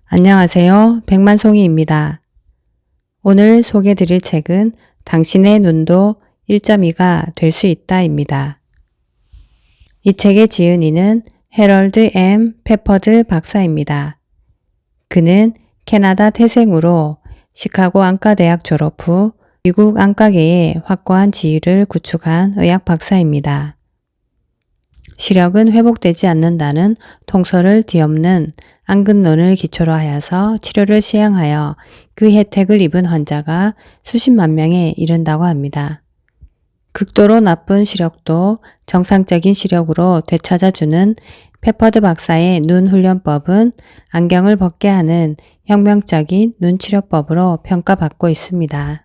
안녕하세요. 백만송이입니다. 오늘 소개드릴 책은 당신의 눈도 1.2가 될 수 있다입니다. 이 책의 지은이는 해럴드 M. 페퍼드 박사입니다. 그는 캐나다 태생으로 시카고 안과대학 졸업 후 미국 안과계에 확고한 지위를 구축한 의학 박사입니다. 시력은 회복되지 않는다는 통설을 뒤엎는 안근론을 기초로 하여서 치료를 시행하여 그 혜택을 입은 환자가 수십만 명에 이른다고 합니다. 극도로 나쁜 시력도 정상적인 시력으로 되찾아주는 페퍼드 박사의 눈 훈련법은 안경을 벗게 하는 혁명적인 눈치료법으로 평가받고 있습니다.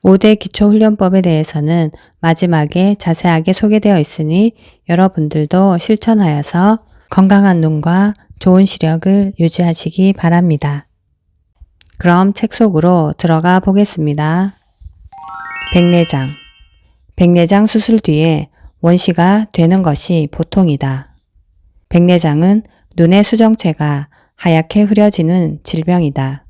5대 기초훈련법에 대해서는 마지막에 자세하게 소개되어 있으니 여러분들도 실천하여서 건강한 눈과 좋은 시력을 유지하시기 바랍니다. 그럼 책 속으로 들어가 보겠습니다. 백내장. 백내장 수술 뒤에 원시가 되는 것이 보통이다. 백내장은 눈의 수정체가 하얗게 흐려지는 질병이다.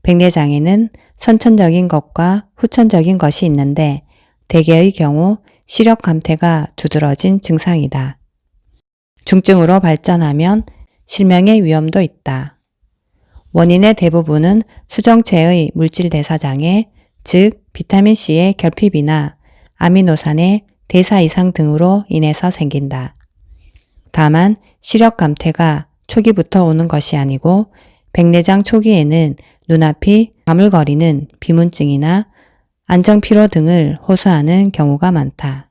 백내장에는 선천적인 것과 후천적인 것이 있는데 대개의 경우 시력 감퇴가 두드러진 증상이다. 중증으로 발전하면 실명의 위험도 있다. 원인의 대부분은 수정체의 물질 대사 장애, 즉 비타민C의 결핍이나 아미노산의 대사 이상 등으로 인해서 생긴다. 다만 시력 감퇴가 초기부터 오는 것이 아니고 백내장 초기에는 눈앞이 가물거리는 비문증이나 안정피로 등을 호소하는 경우가 많다.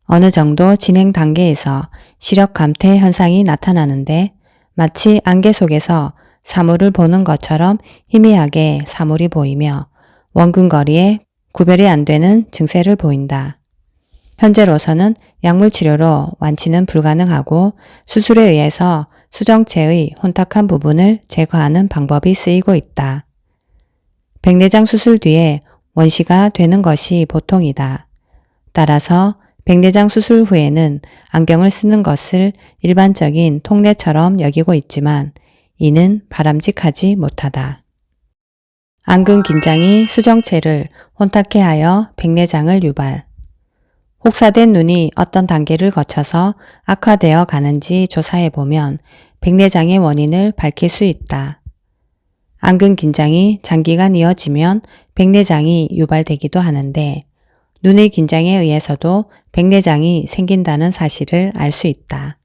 어느 정도 진행 단계에서 시력 감퇴 현상이 나타나는데 마치 안개 속에서 사물을 보는 것처럼 희미하게 사물이 보이며 원근거리에 구별이 안 되는 증세를 보인다. 현재로서는 약물 치료로 완치는 불가능하고 수술에 의해서 수정체의 혼탁한 부분을 제거하는 방법이 쓰이고 있다. 백내장 수술 뒤에 원시가 되는 것이 보통이다. 따라서 백내장 수술 후에는 안경을 쓰는 것을 일반적인 통례처럼 여기고 있지만 이는 바람직하지 못하다. 안근 긴장이 수정체를 혼탁해 하여 백내장을 유발. 혹사된 눈이 어떤 단계를 거쳐서 악화되어 가는지 조사해 보면 백내장의 원인을 밝힐 수 있다. 안근 긴장이 장기간 이어지면 백내장이 유발되기도 하는데 눈의 긴장에 의해서도 백내장이 생긴다는 사실을 알 수 있다.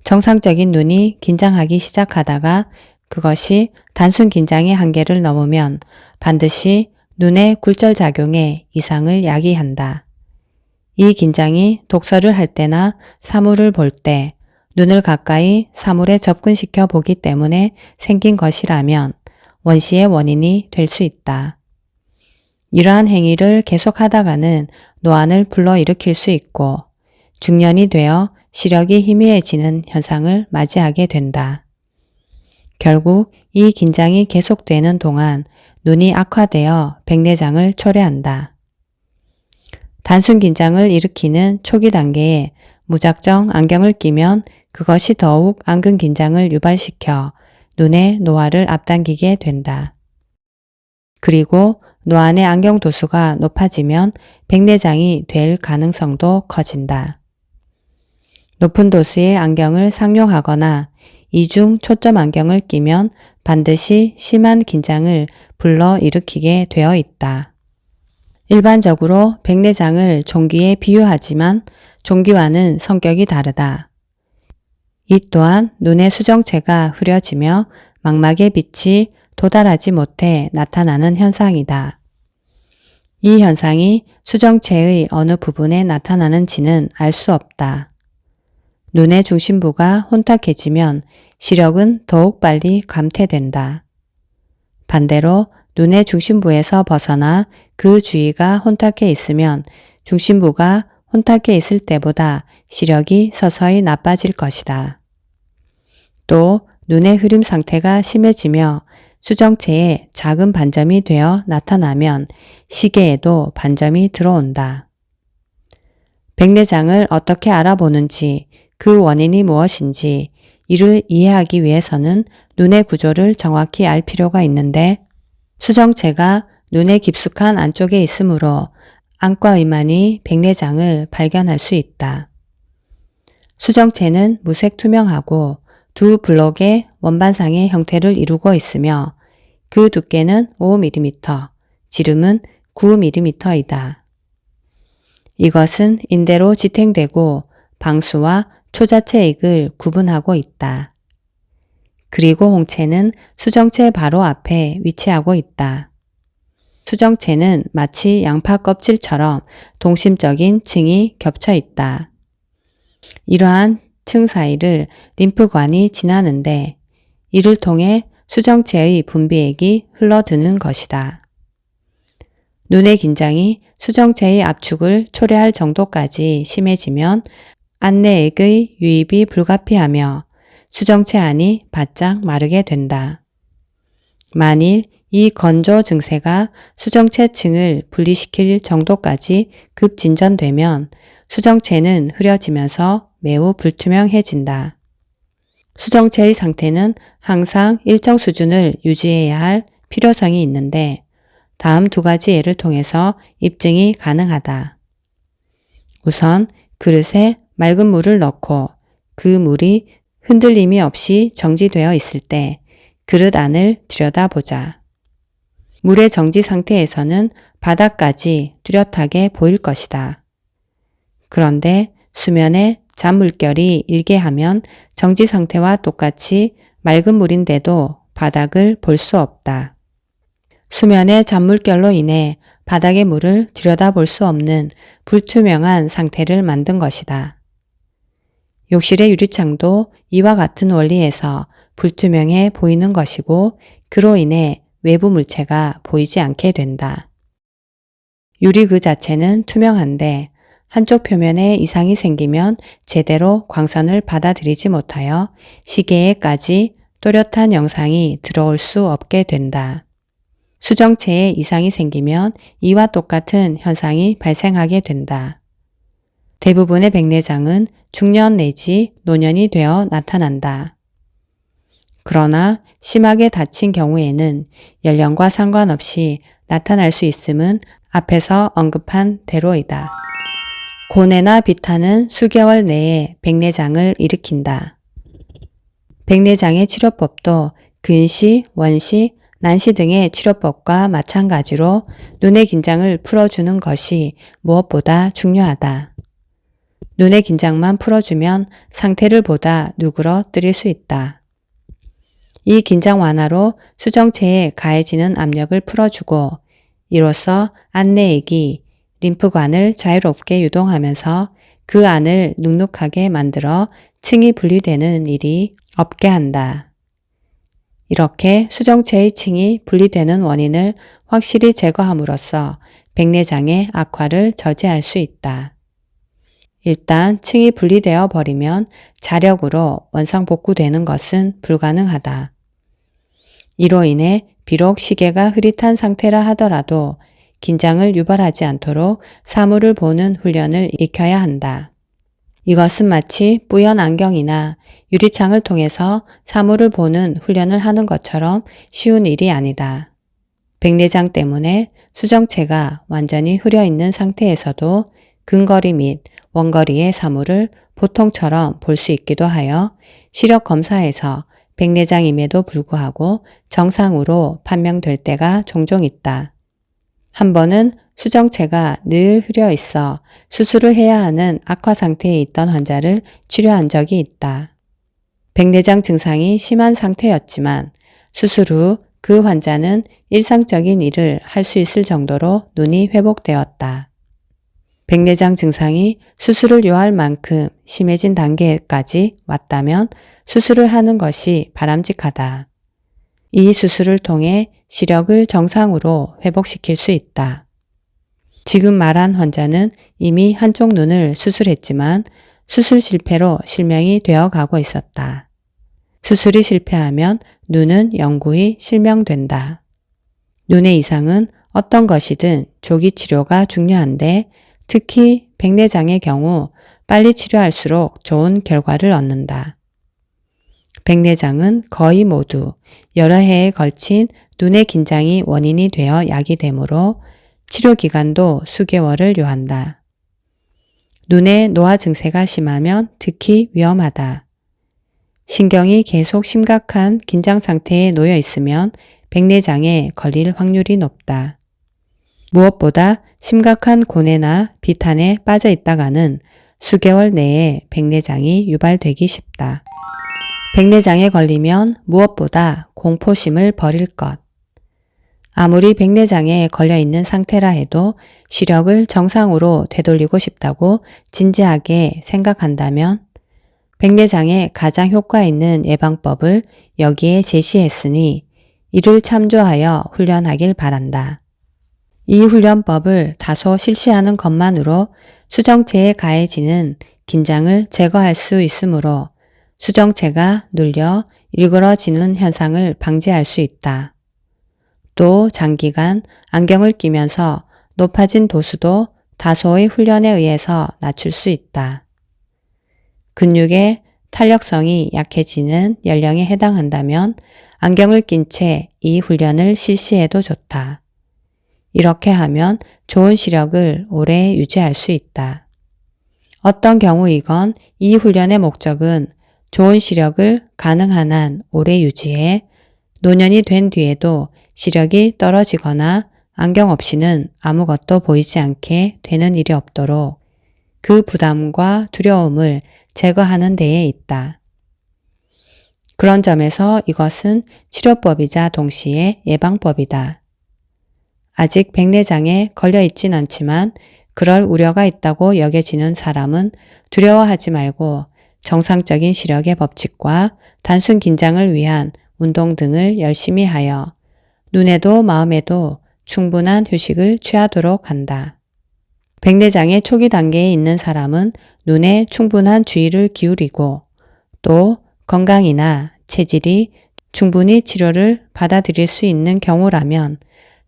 정상적인 눈이 긴장하기 시작하다가 그것이 단순 긴장의 한계를 넘으면 반드시 눈의 굴절작용에 이상을 야기한다. 이 긴장이 독서를 할 때나 사물을 볼 때 눈을 가까이 사물에 접근시켜 보기 때문에 생긴 것이라면 원시의 원인이 될 수 있다. 이러한 행위를 계속하다가는 노안을 불러일으킬 수 있고 중년이 되어 시력이 희미해지는 현상을 맞이하게 된다. 결국 이 긴장이 계속되는 동안 눈이 악화되어 백내장을 초래한다. 단순 긴장을 일으키는 초기 단계에 무작정 안경을 끼면 그것이 더욱 안근 긴장을 유발시켜 눈의 노화를 앞당기게 된다. 그리고 노안의 안경 도수가 높아지면 백내장이 될 가능성도 커진다. 높은 도수의 안경을 상용하거나 이중 초점 안경을 끼면 반드시 심한 긴장을 불러일으키게 되어 있다. 일반적으로 백내장을 종기에 비유하지만 종기와는 성격이 다르다. 이 또한 눈의 수정체가 흐려지며 망막의 빛이 도달하지 못해 나타나는 현상이다. 이 현상이 수정체의 어느 부분에 나타나는지는 알 수 없다. 눈의 중심부가 혼탁해지면 시력은 더욱 빨리 감퇴된다. 반대로 눈의 중심부에서 벗어나 그 주위가 혼탁해 있으면 중심부가 혼탁해 있을 때보다 시력이 서서히 나빠질 것이다. 또 눈의 흐림 상태가 심해지며 수정체에 작은 반점이 되어 나타나면 시계에도 반점이 들어온다. 백내장을 어떻게 알아보는지, 그 원인이 무엇인지 이를 이해하기 위해서는 눈의 구조를 정확히 알 필요가 있는데 수정체가 눈의 깊숙한 안쪽에 있으므로 안과의만이 백내장을 발견할 수 있다. 수정체는 무색 투명하고 두 블록의 원반상의 형태를 이루고 있으며 그 두께는 5mm, 지름은 9mm이다. 이것은 인대로 지탱되고 방수와 초자체액을 구분하고 있다. 그리고 홍채는 수정체 바로 앞에 위치하고 있다. 수정체는 마치 양파 껍질처럼 동심적인 층이 겹쳐 있다. 이러한 층 사이를 림프관이 지나는데 이를 통해 수정체의 분비액이 흘러드는 것이다. 눈의 긴장이 수정체의 압축을 초래할 정도까지 심해지면 안내액의 유입이 불가피하며 수정체 안이 바짝 마르게 된다. 만일 이 건조 증세가 수정체층을 분리시킬 정도까지 급진전되면 수정체는 흐려지면서 매우 불투명해진다. 수정체의 상태는 항상 일정 수준을 유지해야 할 필요성이 있는데 다음 두 가지 예를 통해서 입증이 가능하다. 우선 그릇에 맑은 물을 넣고 그 물이 흔들림이 없이 정지되어 있을 때 그릇 안을 들여다보자. 물의 정지 상태에서는 바닥까지 뚜렷하게 보일 것이다. 그런데 수면에 잔물결이 일게 하면 정지 상태와 똑같이 맑은 물인데도 바닥을 볼 수 없다. 수면의 잔물결로 인해 바닥의 물을 들여다볼 수 없는 불투명한 상태를 만든 것이다. 욕실의 유리창도 이와 같은 원리에서 불투명해 보이는 것이고 그로 인해 외부 물체가 보이지 않게 된다. 유리 그 자체는 투명한데 한쪽 표면에 이상이 생기면 제대로 광선을 받아들이지 못하여 시계에까지 또렷한 영상이 들어올 수 없게 된다. 수정체에 이상이 생기면 이와 똑같은 현상이 발생하게 된다. 대부분의 백내장은 중년 내지 노년이 되어 나타난다. 그러나 심하게 다친 경우에는 연령과 상관없이 나타날 수 있음은 앞에서 언급한 대로이다. 고뇌나 비탄은 수개월 내에 백내장을 일으킨다. 백내장의 치료법도 근시, 원시, 난시 등의 치료법과 마찬가지로 눈의 긴장을 풀어주는 것이 무엇보다 중요하다. 눈의 긴장만 풀어주면 상태를 보다 누그러뜨릴 수 있다. 이 긴장 완화로 수정체에 가해지는 압력을 풀어주고 이로써 안내액이 림프관을 자유롭게 유동하면서 그 안을 눅눅하게 만들어 층이 분리되는 일이 없게 한다. 이렇게 수정체의 층이 분리되는 원인을 확실히 제거함으로써 백내장의 악화를 저지할 수 있다. 일단 층이 분리되어 버리면 자력으로 원상복구되는 것은 불가능하다. 이로 인해 비록 시계가 흐릿한 상태라 하더라도 긴장을 유발하지 않도록 사물을 보는 훈련을 익혀야 한다. 이것은 마치 뿌연 안경이나 유리창을 통해서 사물을 보는 훈련을 하는 것처럼 쉬운 일이 아니다. 백내장 때문에 수정체가 완전히 흐려 있는 상태에서도 근거리 및 원거리의 사물을 보통처럼 볼 수 있기도 하여 시력 검사에서 백내장임에도 불구하고 정상으로 판명될 때가 종종 있다. 한 번은 수정체가 늘 흐려 있어 수술을 해야 하는 악화 상태에 있던 환자를 치료한 적이 있다. 백내장 증상이 심한 상태였지만 수술 후 그 환자는 일상적인 일을 할 수 있을 정도로 눈이 회복되었다. 백내장 증상이 수술을 요할 만큼 심해진 단계까지 왔다면 수술을 하는 것이 바람직하다. 이 수술을 통해 시력을 정상으로 회복시킬 수 있다. 지금 말한 환자는 이미 한쪽 눈을 수술했지만 수술 실패로 실명이 되어 가고 있었다. 수술이 실패하면 눈은 영구히 실명된다. 눈의 이상은 어떤 것이든 조기 치료가 중요한데 특히 백내장의 경우 빨리 치료할수록 좋은 결과를 얻는다. 백내장은 거의 모두 여러 해에 걸친 눈의 긴장이 원인이 되어 야기되므로 치료 기간도 수개월을 요한다. 눈의 노화 증세가 심하면 특히 위험하다. 신경이 계속 심각한 긴장 상태에 놓여 있으면 백내장에 걸릴 확률이 높다. 무엇보다 심각한 고뇌나 비탄에 빠져 있다가는 수개월 내에 백내장이 유발되기 쉽다. 백내장에 걸리면 무엇보다 공포심을 버릴 것. 아무리 백내장에 걸려 있는 상태라 해도 시력을 정상으로 되돌리고 싶다고 진지하게 생각한다면 백내장에 가장 효과 있는 예방법을 여기에 제시했으니 이를 참조하여 훈련하길 바란다. 이 훈련법을 다소 실시하는 것만으로 수정체에 가해지는 긴장을 제거할 수 있으므로 수정체가 눌려 일그러지는 현상을 방지할 수 있다. 또 장기간 안경을 끼면서 높아진 도수도 다소의 훈련에 의해서 낮출 수 있다. 근육의 탄력성이 약해지는 연령에 해당한다면 안경을 낀 채 이 훈련을 실시해도 좋다. 이렇게 하면 좋은 시력을 오래 유지할 수 있다. 어떤 경우이건 이 훈련의 목적은 좋은 시력을 가능한 한 오래 유지해 노년이 된 뒤에도 시력이 떨어지거나 안경 없이는 아무것도 보이지 않게 되는 일이 없도록 그 부담과 두려움을 제거하는 데에 있다. 그런 점에서 이것은 치료법이자 동시에 예방법이다. 아직 백내장에 걸려 있진 않지만 그럴 우려가 있다고 여겨지는 사람은 두려워하지 말고 정상적인 시력의 법칙과 단순 긴장을 위한 운동 등을 열심히 하여 눈에도 마음에도 충분한 휴식을 취하도록 한다. 백내장의 초기 단계에 있는 사람은 눈에 충분한 주의를 기울이고 또 건강이나 체질이 충분히 치료를 받아들일 수 있는 경우라면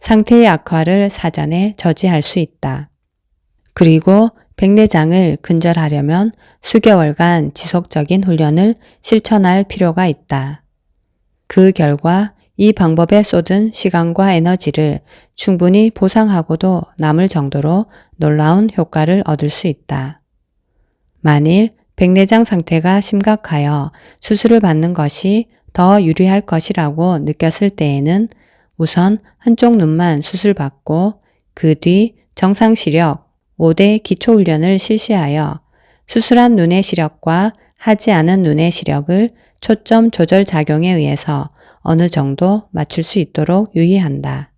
상태의 악화를 사전에 저지할 수 있다. 그리고 백내장을 근절하려면 수개월간 지속적인 훈련을 실천할 필요가 있다. 그 결과 이 방법에 쏟은 시간과 에너지를 충분히 보상하고도 남을 정도로 놀라운 효과를 얻을 수 있다. 만일 백내장 상태가 심각하여 수술을 받는 것이 더 유리할 것이라고 느꼈을 때에는 우선 한쪽 눈만 수술받고 그 뒤 정상 시력 5대 기초훈련을 실시하여 수술한 눈의 시력과 하지 않은 눈의 시력을 초점 조절 작용에 의해서 어느 정도 맞출 수 있도록 유의한다.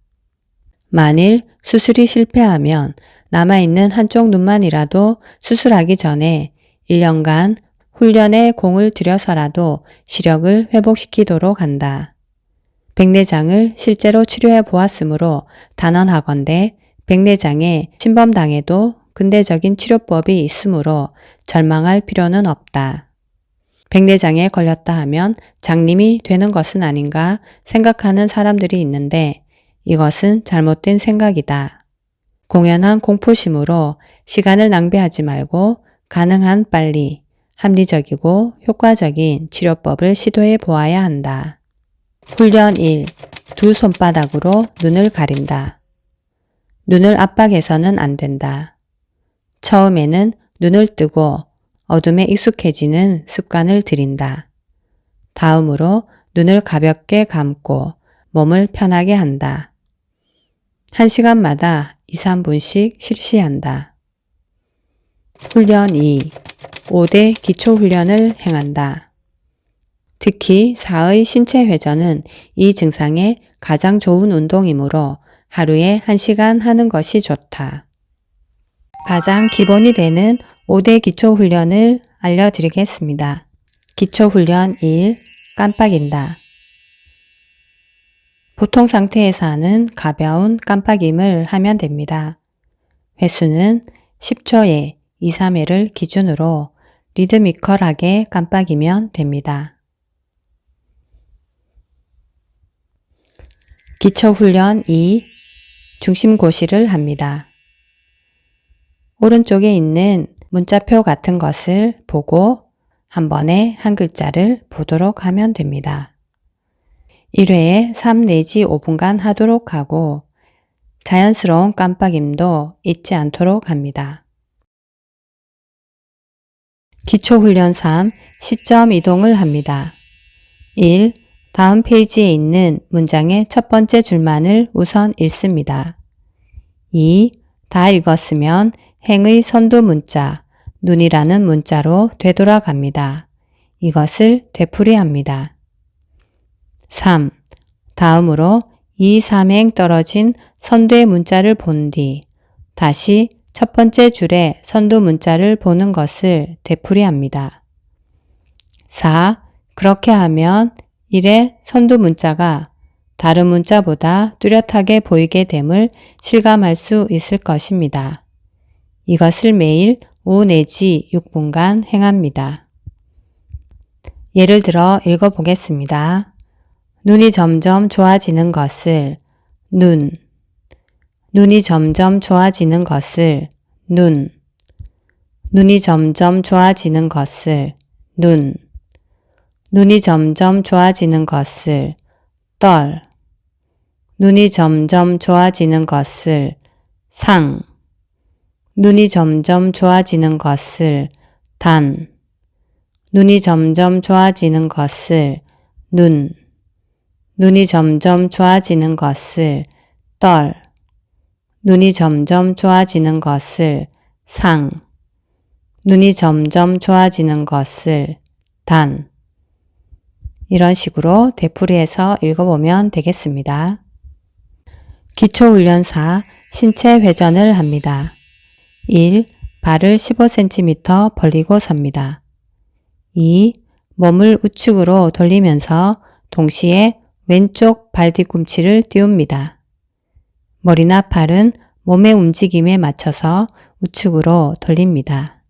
만일 수술이 실패하면 남아있는 한쪽 눈만이라도 수술하기 전에 1년간 훈련에 공을 들여서라도 시력을 회복시키도록 한다. 백내장을 실제로 치료해 보았으므로 단언하건대 백내장에 침범당해도 근대적인 치료법이 있으므로 절망할 필요는 없다. 백내장에 걸렸다 하면 장님이 되는 것은 아닌가 생각하는 사람들이 있는데 이것은 잘못된 생각이다. 공연한 공포심으로 시간을 낭비하지 말고 가능한 빨리 합리적이고 효과적인 치료법을 시도해 보아야 한다. 훈련 1. 두 손바닥으로 눈을 가린다. 눈을 압박해서는 안 된다. 처음에는 눈을 뜨고 어둠에 익숙해지는 습관을 들인다. 다음으로 눈을 가볍게 감고 몸을 편하게 한다. 1시간마다 2, 3분씩 실시한다. 훈련 2. 5대 기초훈련을 행한다. 특히 4의 신체 회전은 이 증상에 가장 좋은 운동이므로 하루에 1시간 하는 것이 좋다. 가장 기본이 되는 5대 기초훈련을 알려드리겠습니다. 기초훈련 1. 깜빡인다. 보통 상태에서 하는 가벼운 깜빡임을 하면 됩니다. 횟수는 10초에 2, 3회를 기준으로 리드미컬하게 깜빡이면 됩니다. 기초훈련 2. 중심고시를 합니다. 오른쪽에 있는 문자표 같은 것을 보고 한 번에 한 글자를 보도록 하면 됩니다. 1회에 3 내지 5분간 하도록 하고 자연스러운 깜빡임도 잊지 않도록 합니다. 기초훈련 3. 시점 이동을 합니다. 1. 다음 페이지에 있는 문장의 첫 번째 줄만을 우선 읽습니다. 2. 다 읽었으면 행의 선두 문자, 눈이라는 문자로 되돌아갑니다. 이것을 되풀이합니다. 3. 다음으로 2, 3행 떨어진 선두의 문자를 본 뒤 다시 첫 번째 줄의 선두 문자를 보는 것을 되풀이합니다. 4. 그렇게 하면 1의 선두 문자가 다른 문자보다 뚜렷하게 보이게 됨을 실감할 수 있을 것입니다. 이것을 매일 5 내지 6분간 행합니다. 예를 들어 읽어보겠습니다. 눈이 점점 좋아지는 것을 눈, 눈이 점점 좋아지는 것을 눈, 눈이 점점 좋아지는 것을 눈, 눈이 점점 좋아지는 것을 떨, 눈이 점점 좋아지는 것을 상, 눈이 점점 좋아지는 것을 단, 눈이 점점 좋아지는 것을 눈, 눈이 점점 좋아지는 것을 떨, 눈이 점점 좋아지는 것을 상, 눈이 점점 좋아지는 것을 단. 이런 식으로 되풀이해서 읽어보면 되겠습니다. 기초훈련 4. 신체 회전을 합니다. 1. 발을 15cm 벌리고 섭니다. 2. 몸을 우측으로 돌리면서 동시에 왼쪽 발 뒤꿈치를 띄웁니다. 머리나 팔은 몸의 움직임에 맞춰서 우측으로 돌립니다.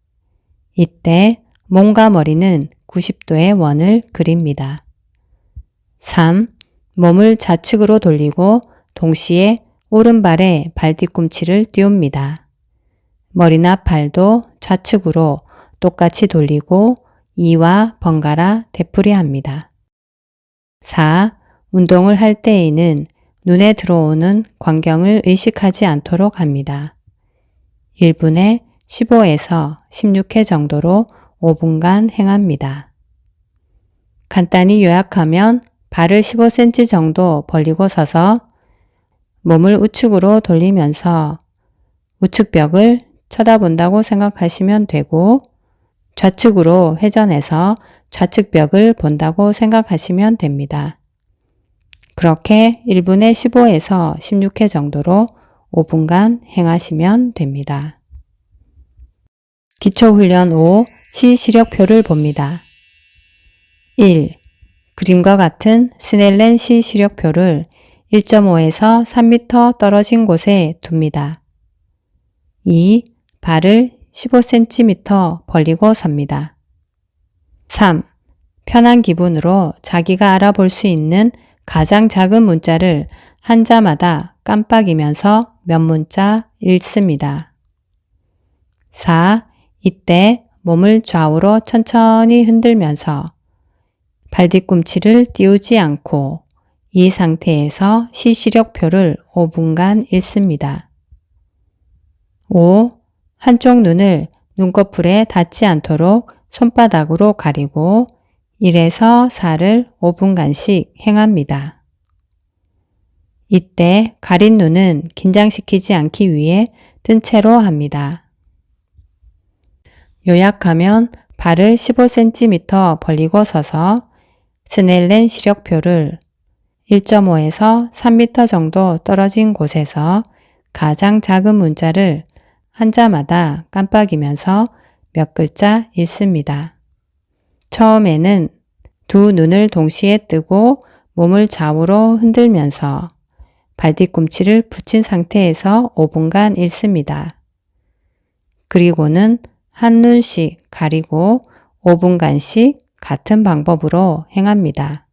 이때 몸과 머리는 90도의 원을 그립니다. 3. 몸을 좌측으로 돌리고 동시에 오른발에 발 뒤꿈치를 띄웁니다. 머리나 팔도 좌측으로 똑같이 돌리고 이와 번갈아 되풀이합니다. 4. 운동을 할 때에는 눈에 들어오는 광경을 의식하지 않도록 합니다. 1분에 15에서 16회 정도로 5분간 행합니다. 간단히 요약하면 발을 15cm 정도 벌리고 서서 몸을 우측으로 돌리면서 우측벽을 쳐다본다고 생각하시면 되고 좌측으로 회전해서 좌측벽을 본다고 생각하시면 됩니다. 그렇게 1분에 15에서 16회 정도로 5분간 행하시면 됩니다. 기초훈련 5. 시시력표를 봅니다. 1. 그림과 같은 스넬렌 시시력표를 1.5에서 3m 떨어진 곳에 둡니다. 2. 발을 15cm 벌리고 섭니다. 3. 편한 기분으로 자기가 알아볼 수 있는 가장 작은 문자를 한자마다 깜빡이면서 몇 문자 읽습니다. 4. 이때 몸을 좌우로 천천히 흔들면서 발뒤꿈치를 띄우지 않고 이 상태에서 시시력표를 5분간 읽습니다. 5. 한쪽 눈을 눈꺼풀에 닿지 않도록 손바닥으로 가리고 1에서 4를 5분간씩 행합니다. 이때 가린 눈은 긴장시키지 않기 위해 뜬 채로 합니다. 요약하면 발을 15cm 벌리고 서서 스넬렌 시력표를 1.5에서 3m 정도 떨어진 곳에서 가장 작은 문자를 한자마다 깜빡이면서 몇 글자 읽습니다. 처음에는 두 눈을 동시에 뜨고 몸을 좌우로 흔들면서 발뒤꿈치를 붙인 상태에서 5분간 읽습니다. 그리고는 한 눈씩 가리고 5분간씩 같은 방법으로 행합니다.